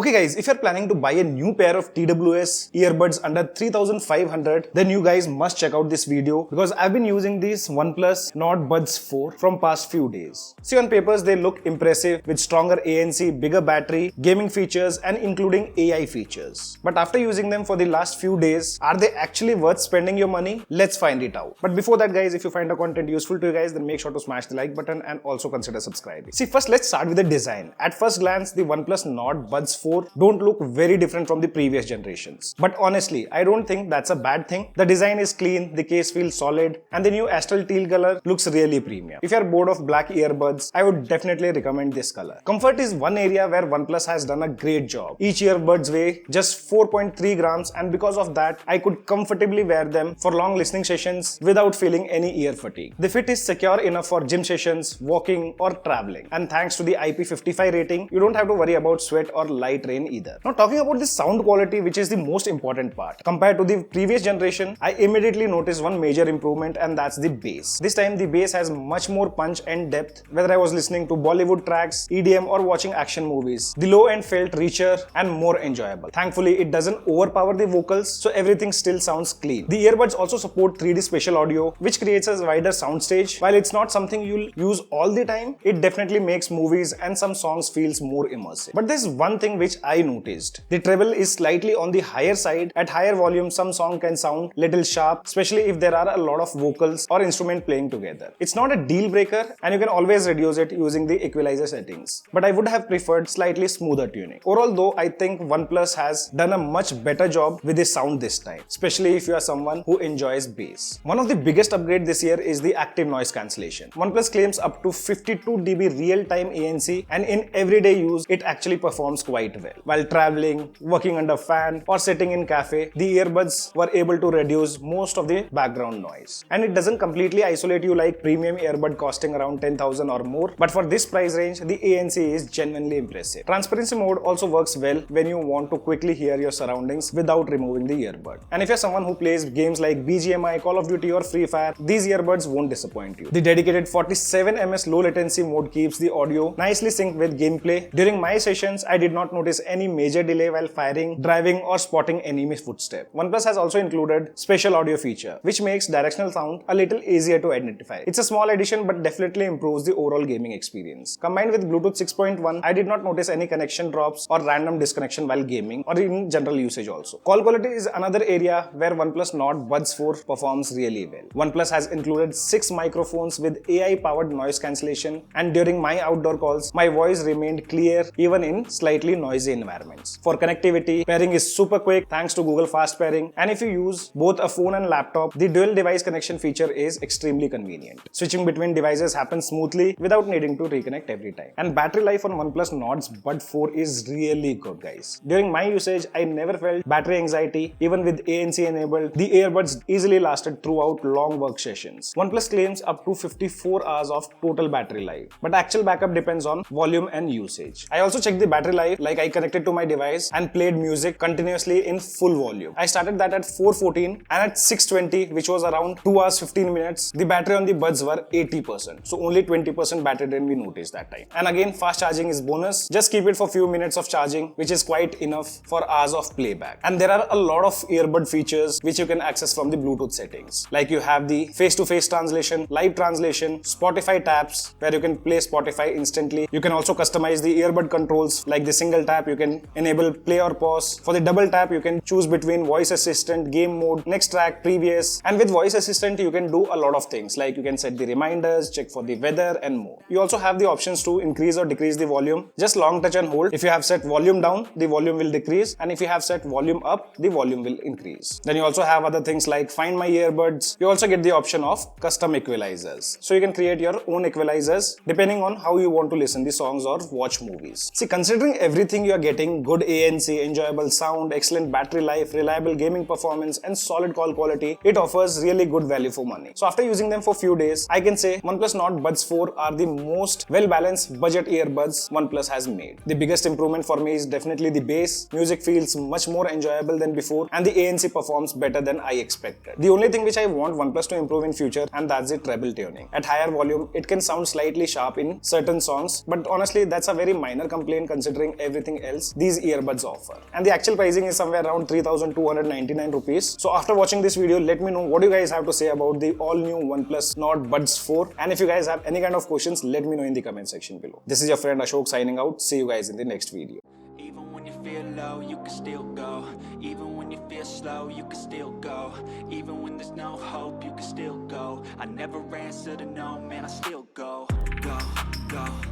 Okay guys, if you're planning to buy a new pair of TWS earbuds under 3500, then you guys must check out this video because I've been using these OnePlus Nord Buds 4 from past few days. See, on papers they look impressive with stronger ANC, bigger battery, gaming features and including AI features. But after using them for the last few days, are they actually worth spending your money? Let's find it out. But before that guys, if you find the content useful to you guys, then make sure to smash the like button and also consider subscribing. See, first let's start with the design. At first glance, the OnePlus Nord Buds 4 don't look very different from the previous generations. But honestly, I don't think that's a bad thing. The design is clean, the case feels solid, and the new Astral Teal color looks really premium. If you're bored of black earbuds, I would definitely recommend this color. Comfort is one area where OnePlus has done a great job. Each earbuds weigh just 4.3 grams, and because of that, I could comfortably wear them for long listening sessions without feeling any ear fatigue. The fit is secure enough for gym sessions, walking, or traveling. And thanks to the IP55 rating, you don't have to worry about sweat or light rain either. Now, talking about the sound quality, which is the most important part. Compared to the previous generation, I immediately noticed one major improvement, and that's the bass. This time the bass has much more punch and depth. Whether I was listening to Bollywood tracks, EDM or watching action movies, the low end felt richer and more enjoyable. Thankfully, it doesn't overpower the vocals, so everything still sounds clean. The earbuds also support 3D spatial audio, which creates a wider soundstage. While it's not something you'll use all the time, it definitely makes movies and some songs feels more immersive. But there's one thing which I noticed. The treble is slightly on the higher side. At higher volume, some song can sound little sharp, especially if there are a lot of vocals or instrument playing together. It's not a deal breaker, and you can always reduce it using the equalizer settings. But I would have preferred slightly smoother tuning. Overall though, I think OnePlus has done a much better job with the sound this time, especially if you are someone who enjoys bass. One of the biggest upgrades this year is the active noise cancellation. OnePlus claims up to 52 dB real-time ANC, and in everyday use, it actually performs quite well. While traveling, working under fan, or sitting in cafe, the earbuds were able to reduce most of the background noise. And it doesn't completely isolate you like premium earbud costing around 10,000 or more, but for this price range, the ANC is genuinely impressive. Transparency mode also works well when you want to quickly hear your surroundings without removing the earbud. And if you're someone who plays games like BGMI, Call of Duty or Free Fire, these earbuds won't disappoint you. The dedicated 47 ms low latency mode keeps the audio nicely synced with gameplay. During my sessions, I did not notice any major delay while firing, driving or spotting enemy footstep. OnePlus has also included spatial audio feature, which makes directional sound a little easier to identify. It's a small addition but definitely improves the overall gaming experience. Combined with Bluetooth 6.1, I did not notice any connection drops or random disconnection while gaming or in general usage also. Call quality is another area where OnePlus Nord Buds 4 performs really well. OnePlus has included 6 microphones with AI-powered noise cancellation, and during my outdoor calls, my voice remained clear even in slightly noisy environments. For connectivity, pairing is super quick thanks to Google Fast Pairing, and if you use both a phone and laptop, the dual device connection feature is extremely convenient. Switching between devices happens smoothly without needing to reconnect every time. And battery life on OnePlus Nord Buds 4 is really good, guys. During my usage, I never felt battery anxiety. Even with ANC enabled, the earbuds easily lasted throughout long work sessions. OnePlus claims up to 54 hours of total battery life, but actual backup depends on volume and usage. I also checked the battery life, like I connected to my device and played music continuously in full volume. I started that at 4:14, and at 6:20, which was around 2 hours 15 minutes, the battery on the buds were 80%. So only 20% battery drain we noticed that time. And again, fast charging is bonus. Just keep it for few minutes of charging, which is quite enough for hours of playback. And there are a lot of earbud features which you can access from the Bluetooth settings. Like you have the face-to-face translation, live translation, Spotify taps, where you can play Spotify instantly. You can also customize the earbud controls, like the single tap, you can enable play or pause. For the double tap, you can choose between voice assistant, game mode, next track, previous. And with voice assistant, you can do a lot of things, like you can set the reminders, check for the weather and more. You also have the options to increase or decrease the volume. Just long touch and hold. If you have set volume down, the volume will decrease, and if you have set volume up, the volume will increase. Then you also have other things like find my earbuds. You also get the option of custom equalizers. So you can create your own equalizers depending on how you want to listen the songs or watch movies. See, considering everything you are getting, good ANC, enjoyable sound, excellent battery life, reliable gaming performance and solid call quality, it offers really good value for money. So after using them for few days, I can say OnePlus Nord Buds 4 are the most well-balanced budget earbuds OnePlus has made. The biggest improvement for me is definitely the bass. Music feels much more enjoyable than before, and the ANC performs better than I expected. The only thing which I want OnePlus to improve in future, and that's the treble tuning. At higher volume, it can sound slightly sharp in certain songs, but honestly, that's a very minor complaint considering everything anything else these earbuds offer. And the actual pricing is somewhere around 3,299 rupees. So after watching this video, let me know what you guys have to say about the all new OnePlus Nord Buds 4. And if you guys have any kind of questions, let me know in the comment section below. This is your friend Ashok signing out. See you guys in the next video. Even when you feel low, you can still go. Even when you feel slow, you can still go. Even when there's no hope, you can still go. I never answer to no, man, I still go. Go, go.